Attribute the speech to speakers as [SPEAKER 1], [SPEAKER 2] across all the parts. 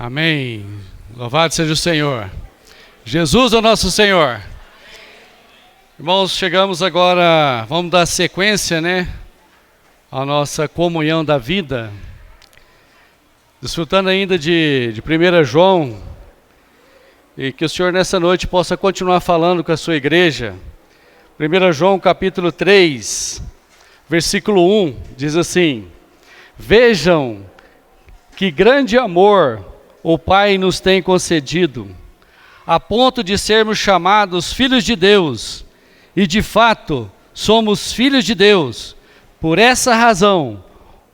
[SPEAKER 1] Amém. Louvado seja o Senhor. Jesus é o nosso Senhor. Irmãos, chegamos agora, vamos dar sequência, à nossa comunhão da vida. Desfrutando ainda de 1 João, e que o Senhor nessa noite possa continuar falando com a sua igreja. 1 João capítulo 3, versículo 1, diz assim: Vejam que grande amor o Pai nos tem concedido, a ponto de sermos chamados filhos de Deus, e de fato somos filhos de Deus. Por essa razão,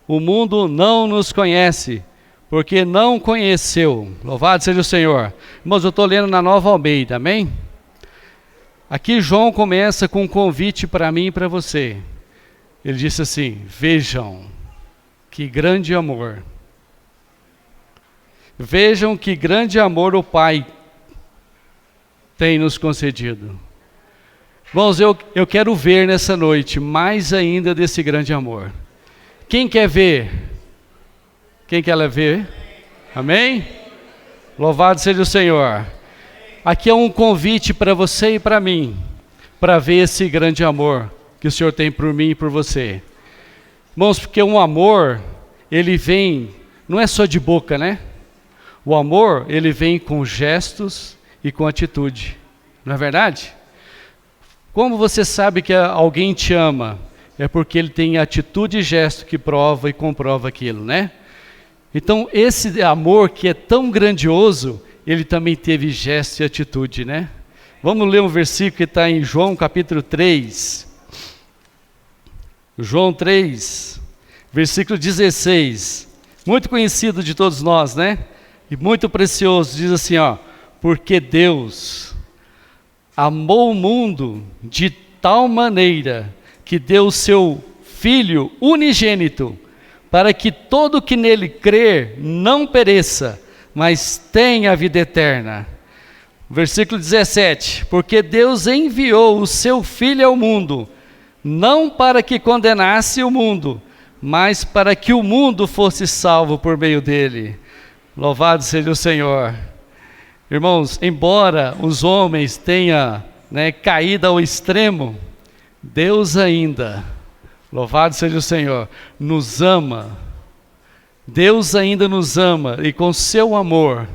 [SPEAKER 1] o mundo não nos conhece, porque não conheceu. Louvado seja o Senhor. Irmãos, eu estou lendo na Nova Almeida, amém? Aqui João começa com um convite para mim e para você. Ele disse assim: vejam que grande amor. Vejam que grande amor o Pai tem nos concedido. Irmãos, eu quero ver nessa noite mais ainda desse grande amor. Quem quer ver? Quem quer ver? Amém? Louvado seja o Senhor. Aqui é um convite para você e para mim, para ver esse grande amor que o Senhor tem por mim e por você. Irmãos, porque um amor, ele vem, não é só de boca, O amor, ele vem com gestos e com atitude. Não é verdade? Como você sabe que alguém te ama? É porque ele tem atitude e gesto que prova e comprova aquilo, Então, esse amor que é tão grandioso, ele também teve gesto e atitude, Vamos ler um versículo que está em João capítulo 3. João 3, versículo 16. Muito conhecido de todos nós, E muito precioso, diz assim, porque Deus amou o mundo de tal maneira que deu o seu Filho unigênito, para que todo que nele crer não pereça, mas tenha a vida eterna. Versículo 17, porque Deus enviou o seu Filho ao mundo, não para que condenasse o mundo, mas para que o mundo fosse salvo por meio dele. Louvado seja o Senhor. Irmãos, embora os homens tenham caído ao extremo, Deus ainda, louvado seja o Senhor, nos ama. Deus ainda nos ama, e com seu amor,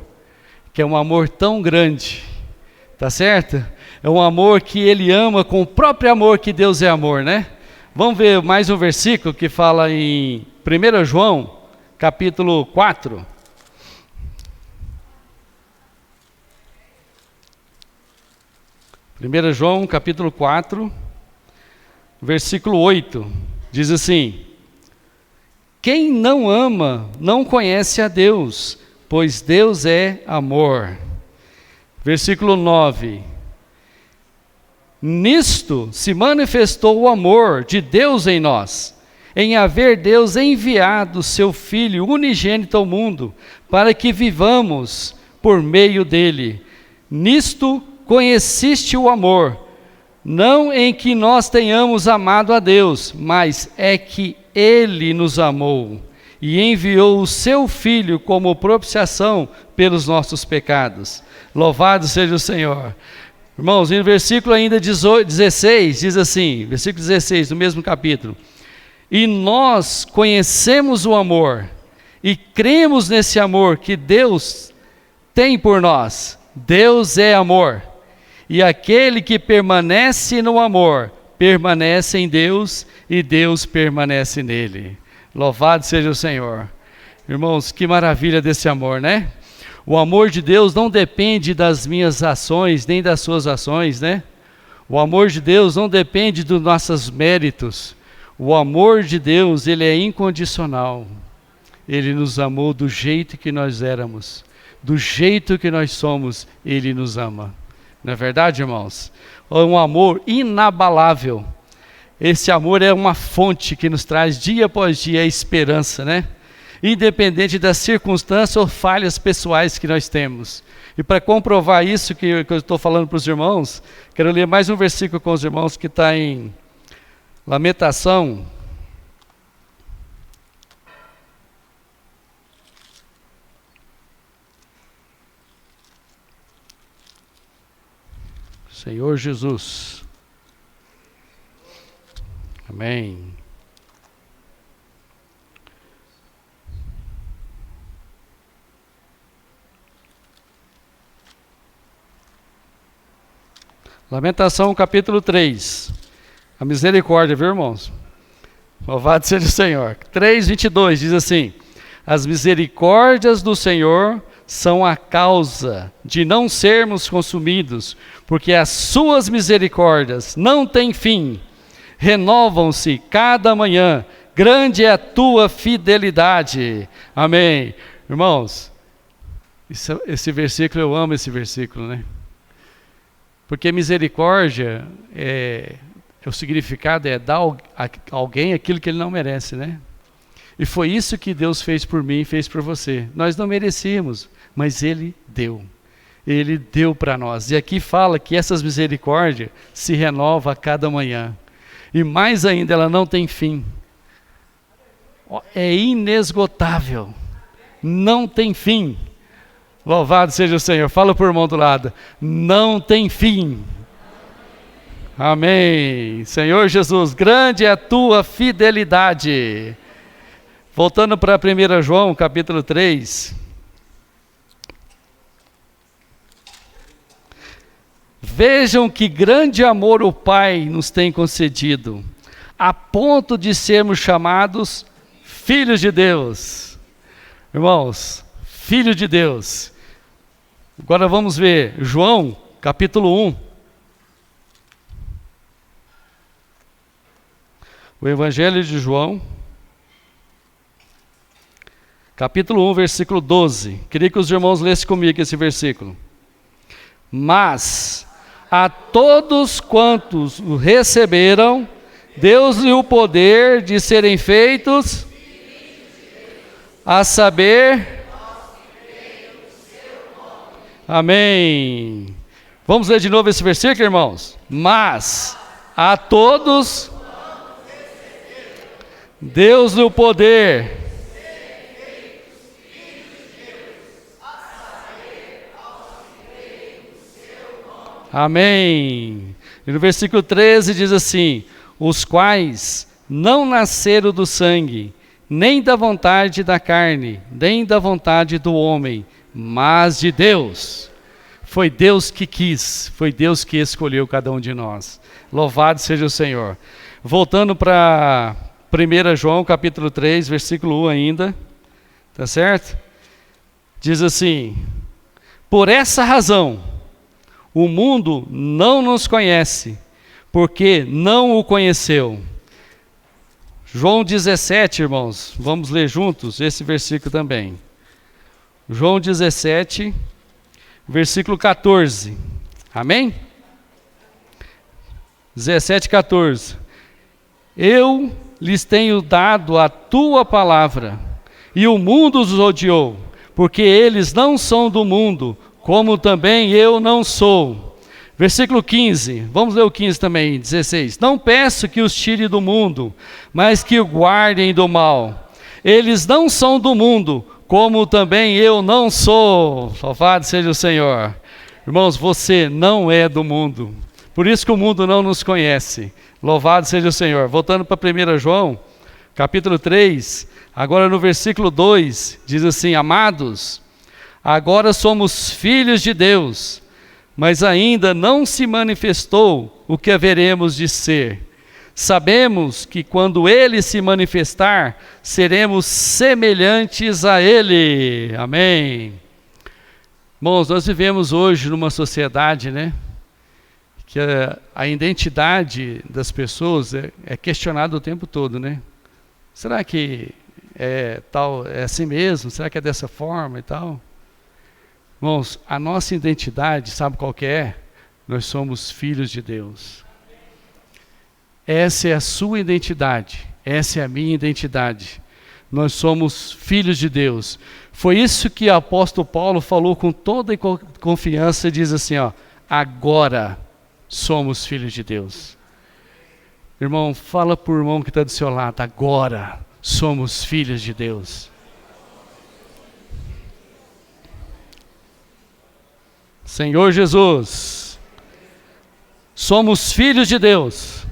[SPEAKER 1] que é um amor tão grande, tá certo? É um amor que Ele ama com o próprio amor que Deus é amor, Vamos ver mais um versículo que fala em 1 João, capítulo 4. 1 João capítulo 4, versículo 8, diz assim: Quem não ama não conhece a Deus, pois Deus é amor. Versículo 9: Nisto se manifestou o amor de Deus em nós, em haver Deus enviado seu Filho unigênito ao mundo, para que vivamos por meio dele. Nisto conheciste o amor, não em que nós tenhamos amado a Deus, mas é que Ele nos amou e enviou o seu Filho como propiciação pelos nossos pecados. Louvado seja o Senhor. Irmãos, e no versículo ainda 16, diz assim, versículo 16 do mesmo capítulo: E nós conhecemos o amor e cremos nesse amor que Deus tem por nós. Deus é amor. E aquele que permanece no amor, permanece em Deus e Deus permanece nele. Louvado seja o Senhor. Irmãos, que maravilha desse amor, O amor de Deus não depende das minhas ações, nem das suas ações, O amor de Deus não depende dos nossos méritos. O amor de Deus, ele é incondicional. Ele nos amou do jeito que nós éramos. Do jeito que nós somos, Ele nos ama. Não é verdade, irmãos? É um amor inabalável. Esse amor é uma fonte que nos traz dia após dia a esperança, Independente das circunstâncias ou falhas pessoais que nós temos. E para comprovar isso que eu estou falando para os irmãos, quero ler mais um versículo com os irmãos que está em Lamentação. Senhor Jesus. Amém. Lamentação, capítulo 3. A misericórdia, viu, irmãos? Louvado seja o Senhor. 3:22 diz assim: as misericórdias do Senhor são a causa de não sermos consumidos, porque as suas misericórdias não têm fim, renovam-se cada manhã, grande é a tua fidelidade. Amém. Irmãos, esse versículo, eu amo esse versículo, né? Porque misericórdia, o significado é dar a alguém aquilo que ele não merece, né? E foi isso que Deus fez por mim e fez por você. Nós não merecíamos, mas Ele deu. Ele deu para nós. E aqui fala que essas misericórdias se renovam a cada manhã. E mais ainda, ela não tem fim. É inesgotável. Não tem fim. Louvado seja o Senhor. Fala para o irmão do lado. Não tem fim. Amém. Senhor Jesus, grande é a tua fidelidade. Voltando para 1 João, capítulo 3. Vejam que grande amor o Pai nos tem concedido, a ponto de sermos chamados filhos de Deus. Irmãos, filho de Deus. Agora vamos ver João, capítulo 1. O Evangelho de João, capítulo 1, versículo 12. Queria que os irmãos lessem comigo esse versículo. Mas a todos quantos o receberam, deu-lhe o poder de serem feitos, a saber... Amém. Vamos ler de novo esse versículo, irmãos? Mas a todos deu-lhe o poder. Amém. E no versículo 13 diz assim: os quais não nasceram do sangue, nem da vontade da carne, nem da vontade do homem, mas de Deus. Foi Deus que quis, foi Deus que escolheu cada um de nós. Louvado seja o Senhor. Voltando para 1 João, capítulo 3, versículo 1 ainda, tá certo? Diz assim: por essa razão, o mundo não nos conhece, porque não o conheceu. João 17, irmãos, vamos ler juntos esse versículo também. João 17, versículo 14. Amém? 17, 14. Eu lhes tenho dado a tua palavra, e o mundo os odiou, porque eles não são do mundo, como também eu não sou. Versículo 15, vamos ler o 15 também, 16. Não peço que os tire do mundo, mas que o guardem do mal. Eles não são do mundo, como também eu não sou. Louvado seja o Senhor. Irmãos, você não é do mundo. Por isso que o mundo não nos conhece. Louvado seja o Senhor. Voltando para 1 João, capítulo 3, agora no versículo 2, diz assim: amados, agora somos filhos de Deus, mas ainda não se manifestou o que haveremos de ser. Sabemos que quando Ele se manifestar, seremos semelhantes a Ele. Amém. Irmãos, nós vivemos hoje numa sociedade, né, que a identidade das pessoas é questionada o tempo todo, né? Será que é assim mesmo? Será que é dessa forma e tal? Irmãos, a nossa identidade, sabe qual que é? Nós somos filhos de Deus. Essa é a sua identidade, essa é a minha identidade. Nós somos filhos de Deus. Foi isso que o apóstolo Paulo falou com toda confiança, diz assim, ó: agora somos filhos de Deus. Irmão, fala para o irmão que está do seu lado: agora somos filhos de Deus. Senhor Jesus, Somos filhos de Deus.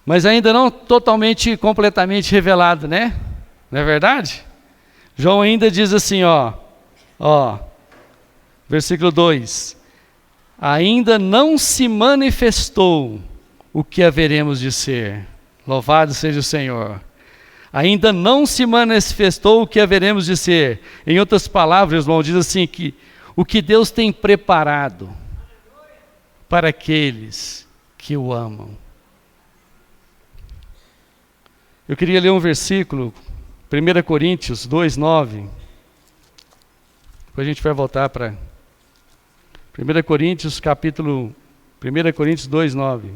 [SPEAKER 1] Mas ainda não totalmente, completamente revelado, né? Não é verdade? João ainda diz assim, versículo 2. Ainda não se manifestou o que haveremos de ser. Louvado seja o Senhor. Ainda não se manifestou o que haveremos de ser. Em outras palavras, irmão, diz assim que o que Deus tem preparado para aqueles que o amam. Eu queria ler um versículo, 1 Coríntios 2:9. Depois a gente vai voltar para 1 Coríntios 2:9.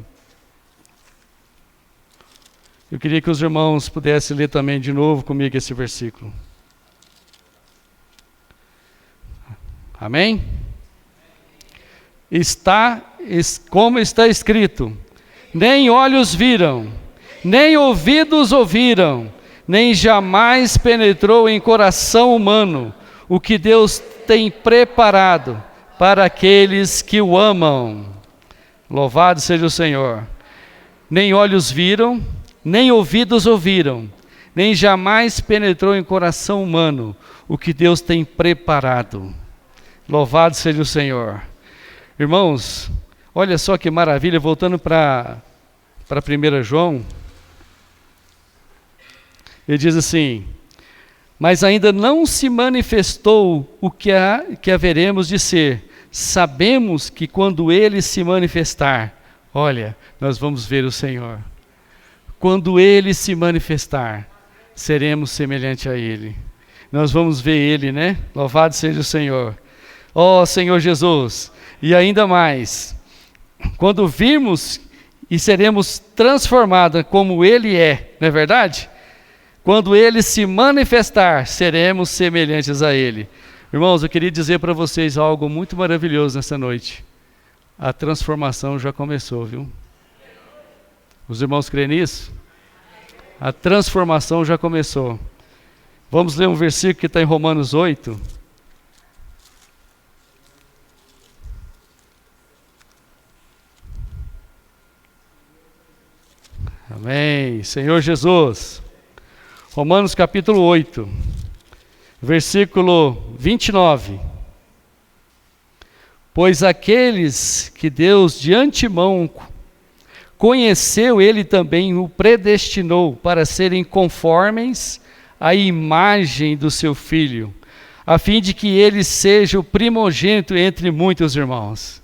[SPEAKER 1] Eu queria que os irmãos pudessem ler também de novo comigo esse versículo. Amém? Como está escrito: nem olhos viram, nem ouvidos ouviram, nem jamais penetrou em coração humano o que Deus tem preparado para aqueles que o amam. Louvado seja o Senhor. Nem olhos viram, nem ouvidos ouviram, nem jamais penetrou em coração humano o que Deus tem preparado. Louvado seja o Senhor. Irmãos, olha só que maravilha, voltando para 1 João, ele diz assim: mas ainda não se manifestou o que haveremos de ser. Sabemos que quando Ele se manifestar, olha, nós vamos ver o Senhor. Quando Ele se manifestar, seremos semelhante a Ele. Nós vamos ver Ele, né? Louvado seja o Senhor. Ó Senhor Jesus, e ainda mais, quando virmos e seremos transformados como Ele é, não é verdade? Quando Ele se manifestar, seremos semelhantes a Ele. Irmãos, eu queria dizer para vocês algo muito maravilhoso nessa noite. A transformação já começou, viu? Os irmãos creem nisso? A transformação já começou. Vamos ler um versículo que está em Romanos 8. Amém. Senhor Jesus. Romanos capítulo 8, versículo 29. Pois aqueles que Deus de antemão conheceu, Ele também o predestinou para serem conformes à imagem do seu Filho, a fim de que Ele seja o primogênito entre muitos irmãos.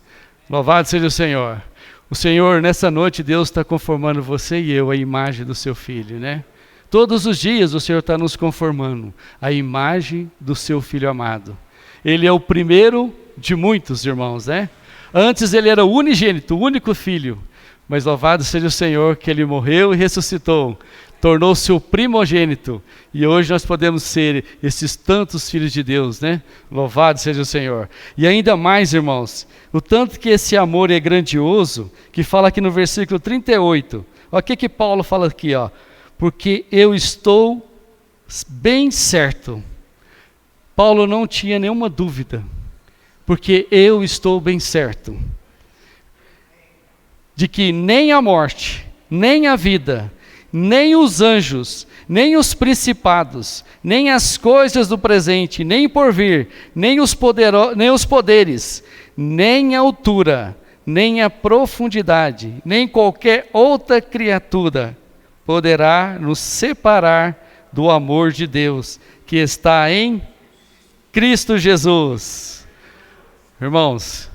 [SPEAKER 1] Louvado seja o Senhor. O Senhor, nessa noite, Deus está conformando você e eu à imagem do seu Filho, né? Todos os dias o Senhor está nos conformando à imagem do seu Filho amado. Ele é o primeiro de muitos irmãos, né? Antes ele era o unigênito, o único filho. Mas louvado seja o Senhor que ele morreu e ressuscitou. Tornou-se o primogênito. E hoje nós podemos ser esses tantos filhos de Deus, né? Louvado seja o Senhor. E ainda mais, irmãos, o tanto que esse amor é grandioso, que fala aqui no versículo 38. Olha o que Paulo fala aqui, ó. Porque eu estou bem certo. Paulo não tinha nenhuma dúvida. Porque eu estou bem certo de que nem a morte, nem a vida, nem os anjos, nem os principados, nem as coisas do presente, nem por vir, nem os poderes, nem a altura, nem a profundidade, nem qualquer outra criatura poderá nos separar do amor de Deus que está em Cristo Jesus. Irmãos,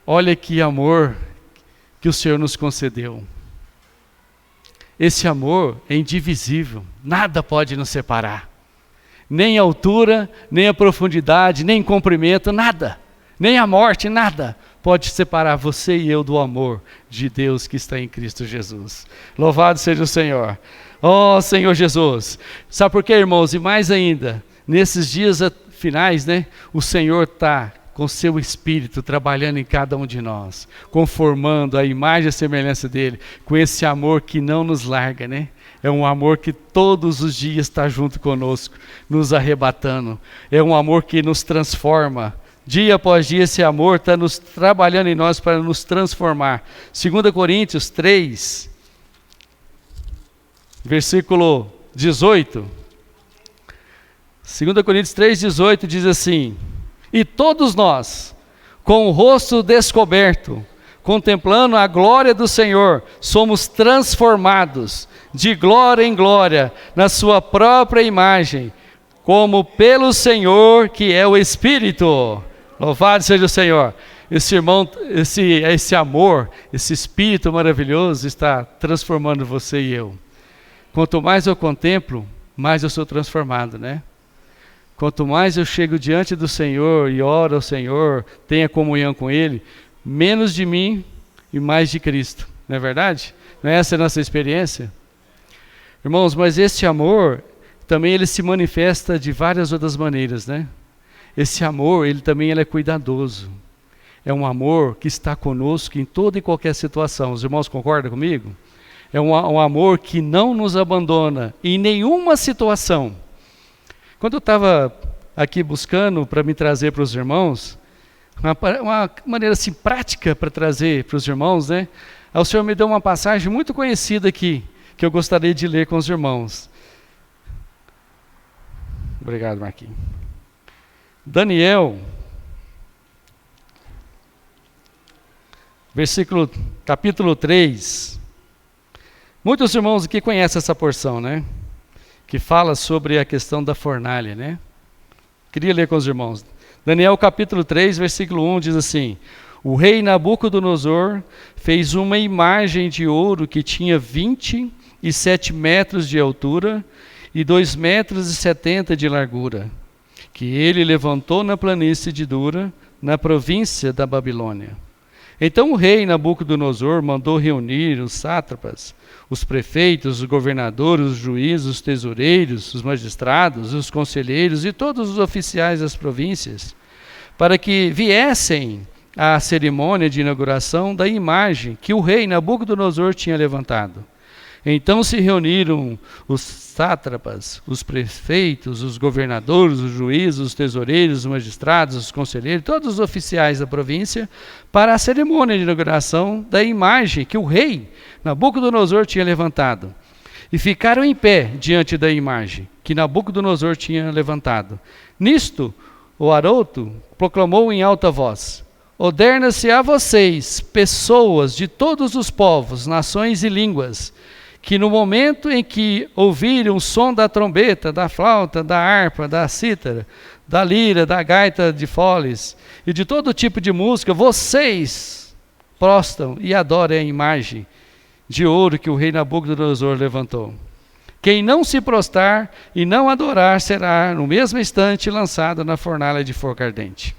[SPEAKER 1] olha que amor que o Senhor nos concedeu. Esse amor é indivisível, nada pode nos separar. Nem a altura, nem a profundidade, nem comprimento, nada. Nem a morte, nada pode separar você e eu do amor de Deus que está em Cristo Jesus. Louvado seja o Senhor. Ó Senhor Jesus. Sabe por quê, irmãos? E mais ainda, nesses dias finais, né? O Senhor está com seu Espírito trabalhando em cada um de nós, conformando a imagem e a semelhança dele, com esse amor que não nos larga, né? É um amor que todos os dias está junto conosco, nos arrebatando. É um amor que nos transforma Dia após dia esse amor está nos trabalhando em nós para nos transformar. 2 Coríntios 3, versículo 18. 2 Coríntios 3,18 diz assim: e todos nós, com o rosto descoberto, contemplando a glória do Senhor, somos transformados de glória em glória, na sua própria imagem, como pelo Senhor que é o Espírito. Louvado seja o Senhor. Esse irmão, esse amor, esse Espírito maravilhoso está transformando você e eu. Quanto mais eu contemplo, mais eu sou transformado, né? Quanto mais eu chego diante do Senhor e oro ao Senhor, tenho comunhão com Ele, menos de mim e mais de Cristo. Não é verdade? Não é essa a nossa experiência? Irmãos, mas esse amor, também ele se manifesta de várias outras maneiras, né? Esse amor, ele também é cuidadoso. É um amor que está conosco em toda e qualquer situação. Os irmãos concordam comigo? É um amor que não nos abandona em nenhuma situação. Quando eu estava aqui buscando para me trazer para os irmãos, uma maneira assim prática para trazer para os irmãos, né? O Senhor me deu uma passagem muito conhecida aqui, que eu gostaria de ler com os irmãos. Obrigado, Marquinhos. Daniel, capítulo 3. Muitos irmãos aqui conhecem essa porção, né? Que fala sobre a questão da fornalha, né? Queria ler com os irmãos. Daniel capítulo 3, versículo 1 diz assim: o rei Nabucodonosor fez uma imagem de ouro que tinha 27 metros de altura e 2,70 metros de largura, que ele levantou na planície de Dura, na província da Babilônia. Então o rei Nabucodonosor mandou reunir os sátrapas, os prefeitos, os governadores, os juízes, os tesoureiros, os magistrados, os conselheiros e todos os oficiais das províncias, para que viessem à cerimônia de inauguração da imagem que o rei Nabucodonosor tinha levantado. Então se reuniram os sátrapas, os prefeitos, os governadores, os juízes, os tesoureiros, os magistrados, os conselheiros, todos os oficiais da província, para a cerimônia de inauguração da imagem que o rei Nabucodonosor tinha levantado. E ficaram em pé diante da imagem que Nabucodonosor tinha levantado. Nisto, o arauto proclamou em alta voz: ordeنا-se a vocês, pessoas de todos os povos, nações e línguas, que no momento em que ouvirem o som da trombeta, da flauta, da harpa, da cítara, da lira, da gaita de foles e de todo tipo de música, vocês prostam e adorem a imagem de ouro que o rei Nabucodonosor levantou. Quem não se prostrar e não adorar será no mesmo instante lançado na fornalha de fogo ardente.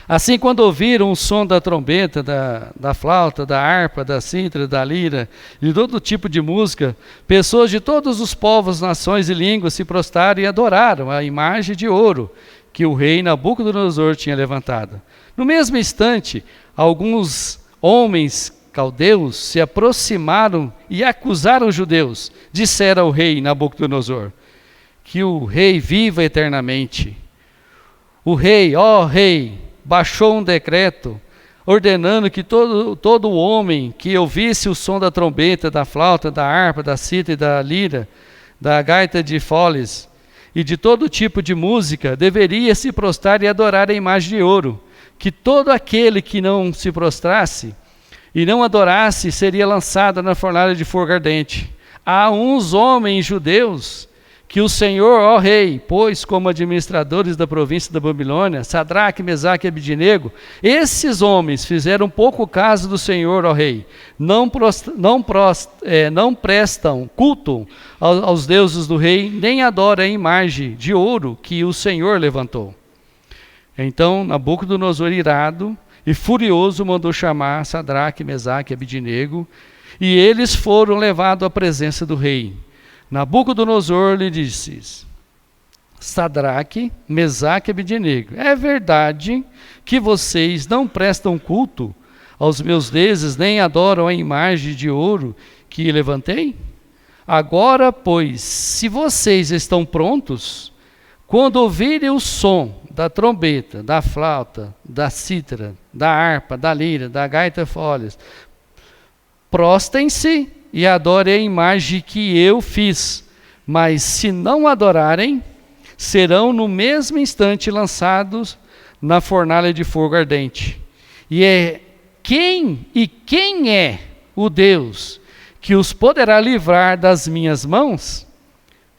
[SPEAKER 1] Assim, quando ouviram o som da trombeta, da flauta, da harpa, da cítara, da lira, de todo tipo de música, pessoas de todos os povos, nações e línguas se prostraram e adoraram a imagem de ouro que o rei Nabucodonosor tinha levantado. No mesmo instante, alguns homens caldeus se aproximaram e acusaram os judeus. Disseram ao rei Nabucodonosor: que o rei viva eternamente. O rei, ó rei, baixou um decreto ordenando que todo homem que ouvisse o som da trombeta, da flauta, da harpa, da cítara e da lira, da gaita de foles e de todo tipo de música deveria se prostrar e adorar a imagem de ouro, que todo aquele que não se prostrasse e não adorasse seria lançado na fornalha de fogo ardente. Há uns homens judeus que o Senhor, ó rei, pôs como administradores da província da Babilônia, Sadraque, Mesaque e Abidnego. Esses homens fizeram pouco caso do Senhor, ó rei. Não prestam culto aos deuses do rei, nem adoram a imagem de ouro que o Senhor levantou. Então Nabucodonosor, irado e furioso, mandou chamar Sadraque, Mesaque e Abidnego, e eles foram levados à presença do rei. Nabucodonosor lhe disse: Sadraque, Mesaque e Abidnego, é verdade que vocês não prestam culto aos meus deuses, nem adoram a imagem de ouro que levantei? Agora, pois, se vocês estão prontos, quando ouvirem o som da trombeta, da flauta, da cítara, da harpa, da lira, da gaita folhas, prostrem-se e adorem a imagem que eu fiz. Mas se não adorarem, serão no mesmo instante lançados na fornalha de fogo ardente. Quem é o Deus que os poderá livrar das minhas mãos?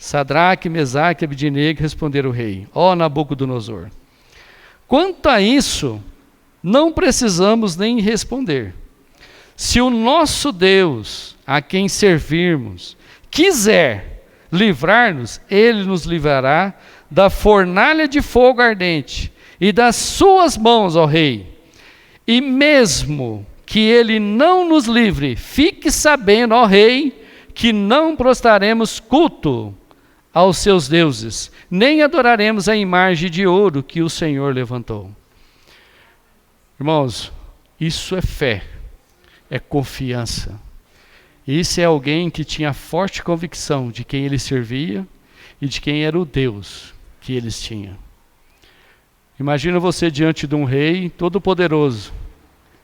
[SPEAKER 1] Sadraque, Mesaque e Abdenego responderam o rei: ó Nabucodonosor, quanto a isso, não precisamos nem responder. Se o nosso Deus, a quem servirmos, quiser livrar-nos, ele nos livrará da fornalha de fogo ardente e das suas mãos, ó rei. E mesmo que ele não nos livre, fique sabendo, ó rei, que não prostraremos culto aos seus deuses, nem adoraremos a imagem de ouro que o Senhor levantou. Irmãos, isso é fé, é confiança. Isso é alguém que tinha forte convicção de quem ele servia e de quem era o Deus que eles tinham. Imagina você diante de um rei todo-poderoso.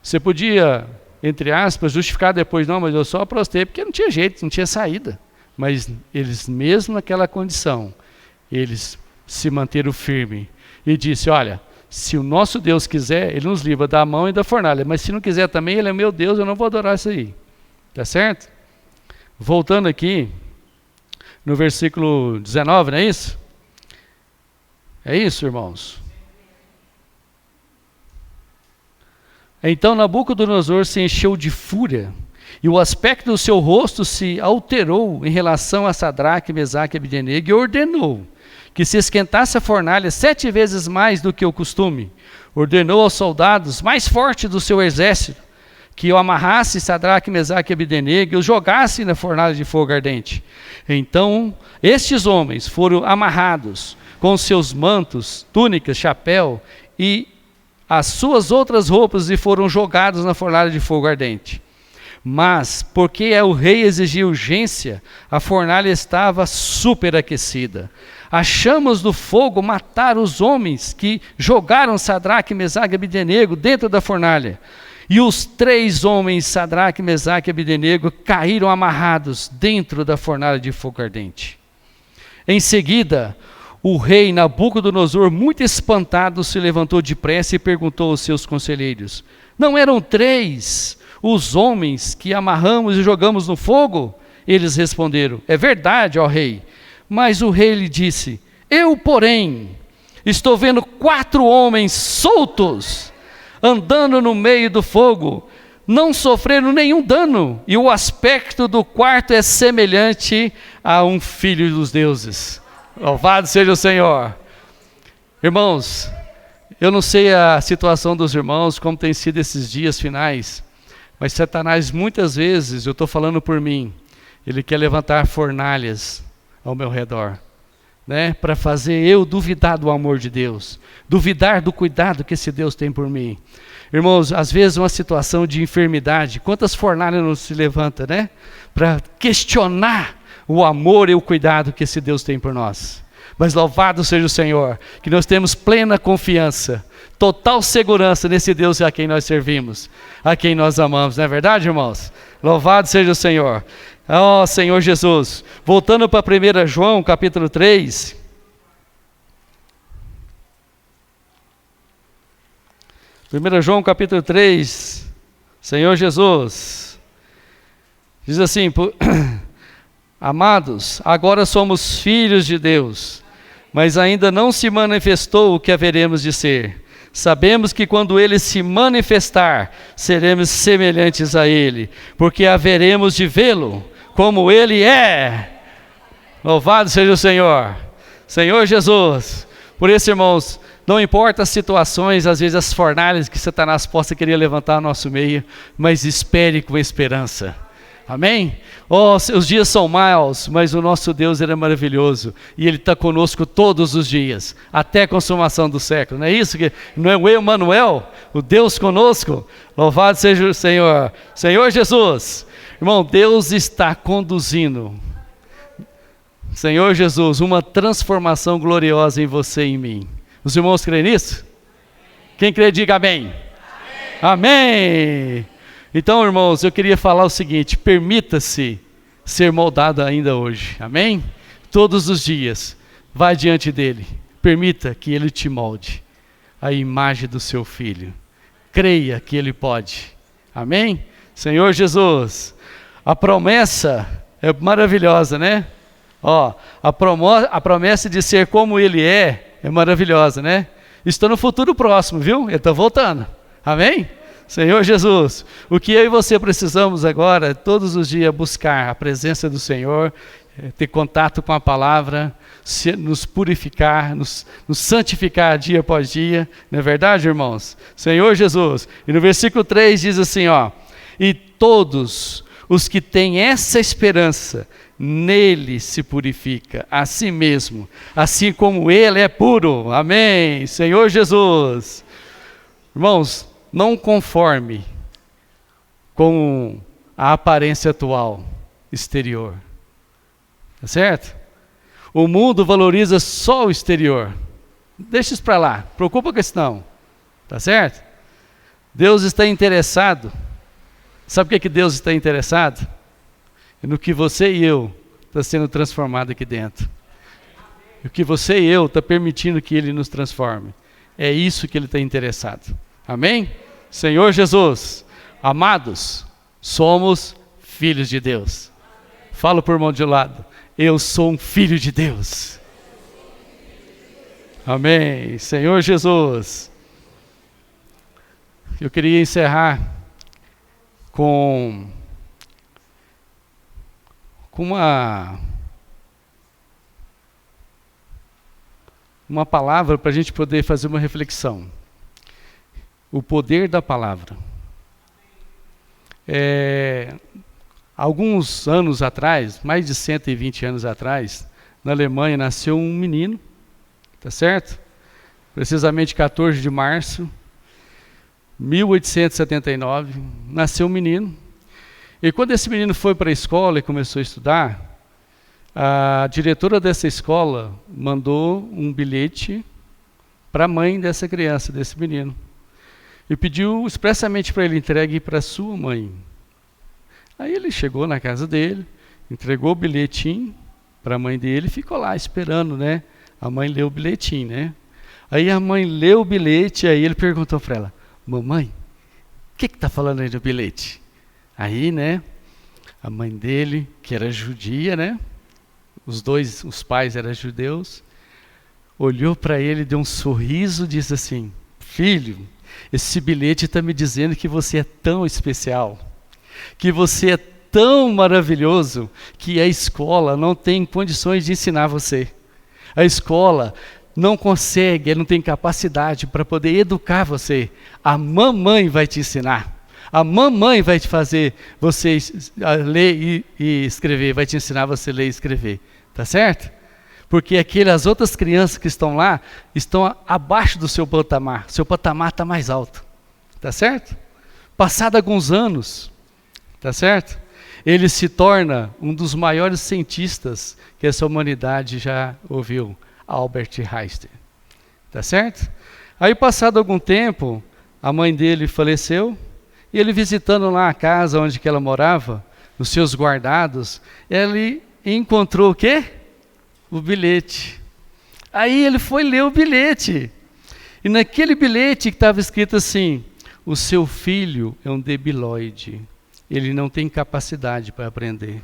[SPEAKER 1] Você podia, entre aspas, justificar depois, não, mas eu só prostrei porque não tinha jeito, não tinha saída. Mas eles, mesmo naquela condição, eles se manteram firmes e disse: olha, se o nosso Deus quiser, ele nos livra da mão e da fornalha, mas se não quiser também, ele é meu Deus, eu não vou adorar isso aí. Tá certo? Voltando aqui, no versículo 19, não é isso? É isso, irmãos? Então Nabucodonosor se encheu de fúria, e o aspecto do seu rosto se alterou em relação a Sadraque, Mesaque e Abdenego, e ordenou que se esquentasse a fornalha 7 vezes mais do que o costume. Ordenou aos soldados mais fortes do seu exército que o amarrasse Sadraque, Mesaque e Abdenego e os jogasse na fornalha de fogo ardente. Então, estes homens foram amarrados com seus mantos, túnicas, chapéu e as suas outras roupas e foram jogados na fornalha de fogo ardente. Mas, porque o rei exigia urgência, a fornalha estava superaquecida. As chamas do fogo mataram os homens que jogaram Sadraque, Mesaque e Abdenego dentro da fornalha. E os 3 homens, Sadraque, Mesaque e Abdenego, caíram amarrados dentro da fornalha de fogo ardente. Em seguida, o rei Nabucodonosor, muito espantado, se levantou depressa e perguntou aos seus conselheiros: não eram 3 os homens que amarramos e jogamos no fogo? Eles responderam: é verdade, ó rei. Mas o rei lhe disse: eu, porém, estou vendo 4 homens soltos, andando no meio do fogo, não sofreram nenhum dano, e o aspecto do quarto é semelhante a um filho dos deuses. Louvado seja o Senhor. Irmãos, eu não sei a situação dos irmãos, como tem sido esses dias finais, mas Satanás muitas vezes, eu estou falando por mim, ele quer levantar fornalhas ao meu redor, né, para fazer eu duvidar do amor de Deus, duvidar do cuidado que esse Deus tem por mim. Irmãos, às vezes uma situação de enfermidade, quantas fornalhas não se levanta, né, para questionar o amor e o cuidado que esse Deus tem por nós. Mas louvado seja o Senhor, que nós temos plena confiança, total segurança nesse Deus a quem nós servimos, a quem nós amamos, não é verdade, irmãos? Louvado seja o Senhor. Ó Senhor Jesus, voltando para 1 João capítulo 3, João capítulo 3, Senhor Jesus, diz assim: amados, agora somos filhos de Deus, mas ainda não se manifestou o que haveremos de ser. Sabemos que quando Ele se manifestar, seremos semelhantes a Ele, porque haveremos de vê-lo como Ele é. Louvado seja o Senhor, Senhor Jesus. Por isso, irmãos, não importa as situações, às vezes as fornalhas que Satanás possa querer levantar ao nosso meio, mas espere com esperança. Amém? Oh, os dias são maus, mas o nosso Deus ele é maravilhoso. E Ele está conosco todos os dias, até a consumação do século. Não é isso? Não é o Emmanuel, o Deus conosco? Louvado seja o Senhor. Senhor Jesus. Irmão, Deus está conduzindo, Senhor Jesus, uma transformação gloriosa em você e em mim. Os irmãos creem nisso? Quem crê, diga amém. Amém! Então, irmãos, eu queria falar o seguinte: permita-se ser moldado ainda hoje, amém? Todos os dias, vá diante dele, permita que ele te molde a imagem do seu filho, creia que ele pode, amém? Senhor Jesus, a promessa é maravilhosa, né? Ó, a promessa de ser como ele é maravilhosa, né? Está no futuro próximo, viu? Ele está voltando, amém? Senhor Jesus, o que eu e você precisamos agora, todos os dias, buscar a presença do Senhor, ter contato com a palavra, nos purificar, nos santificar dia após dia, não é verdade, irmãos? Senhor Jesus, e no versículo 3 diz assim, ó, e todos os que têm essa esperança, nele se purifica a si mesmo, assim como ele é puro, amém? Senhor Jesus, irmãos, não conforme com a aparência atual, exterior. Tá certo? O mundo valoriza só o exterior. Deixa isso para lá, preocupa com isso não. Tá certo? Deus está interessado. Sabe o que Deus está interessado? No que você e eu está sendo transformado aqui dentro. O que você e eu está permitindo que Ele nos transforme. É isso que Ele está interessado. Amém? Senhor Jesus, amados, somos filhos de Deus. Fala por mão de lado, eu sou um filho de Deus. Amém. Senhor Jesus, eu queria encerrar com uma palavra para a gente poder fazer uma reflexão. O poder da palavra. Alguns anos atrás, mais de 120 anos atrás, na Alemanha nasceu um menino, tá certo? Precisamente 14 de março de 1879, nasceu um menino. E quando esse menino foi para a escola e começou a estudar, a diretora dessa escola mandou um bilhete para a mãe dessa criança, desse menino. E pediu expressamente para ele entregue para sua mãe. Aí ele chegou na casa dele, entregou o bilhetinho para a mãe dele e ficou lá esperando, né? A mãe leu o bilhetinho, né? Aí a mãe leu o bilhete, aí ele perguntou para ela, mamãe, o que está falando aí no bilhete? Aí, né, a mãe dele, que era judia, né? Os pais eram judeus, olhou para ele, deu um sorriso e disse assim, filho, esse bilhete está me dizendo que você é tão especial, que você é tão maravilhoso, que a escola não tem condições de ensinar você. A escola não consegue, não tem capacidade para poder educar você. A mamãe vai te ensinar. A mamãe vai te fazer você ler e escrever, vai te ensinar você a ler e escrever. Tá certo? Porque as outras crianças que estão lá, estão abaixo do seu patamar está mais alto, tá certo? Passado alguns anos, tá certo? Ele se torna um dos maiores cientistas que essa humanidade já ouviu, Albert Einstein, tá certo? Aí passado algum tempo, a mãe dele faleceu, e ele visitando lá a casa onde que ela morava, nos seus guardados, ele encontrou o quê? O bilhete. Aí ele foi ler o bilhete. E naquele bilhete que estava escrito assim, o seu filho é um debilóide. Ele não tem capacidade para aprender.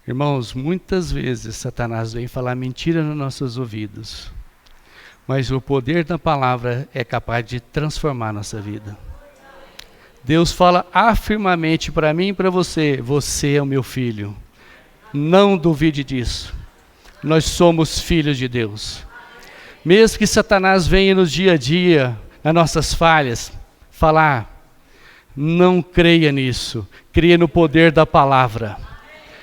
[SPEAKER 1] Irmãos, muitas vezes Satanás vem falar mentira nos nossos ouvidos. Mas o poder da palavra é capaz de transformar a nossa vida. Deus fala afirmamente para mim e para você, você é o meu filho. Não duvide disso. Nós somos filhos de Deus. Mesmo que Satanás venha no dia a dia, nas nossas falhas, falar, não creia nisso. Creia no poder da palavra.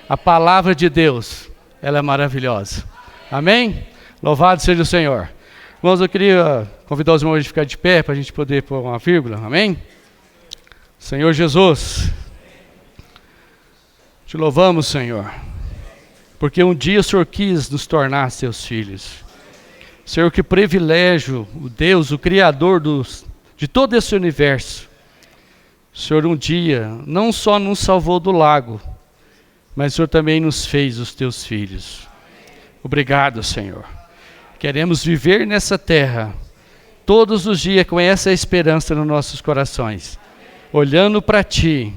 [SPEAKER 1] A palavra de Deus, ela é maravilhosa. Amém? Louvado seja o Senhor. Irmãos, eu queria convidar os irmãos a ficar de pé para a gente poder pôr uma vírgula. Amém? Senhor Jesus, te louvamos, Senhor. Porque um dia o Senhor quis nos tornar seus filhos. Senhor, que privilégio, o Deus, o Criador de todo esse universo. O Senhor um dia não só nos salvou do lago, mas o Senhor também nos fez os teus filhos. Obrigado, Senhor. Queremos viver nessa terra todos os dias com essa esperança nos nossos corações, olhando para Ti,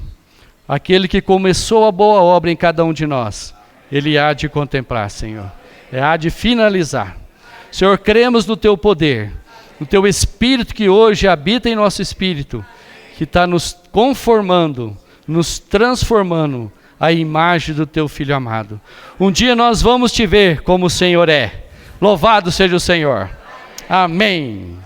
[SPEAKER 1] aquele que começou a boa obra em cada um de nós, Ele há de contemplar, Senhor, há de finalizar. Senhor, cremos no Teu poder, no Teu Espírito que hoje habita em nosso espírito, que está nos conformando, nos transformando à imagem do Teu Filho amado. Um dia nós vamos Te ver como o Senhor é. Louvado seja o Senhor. Amém.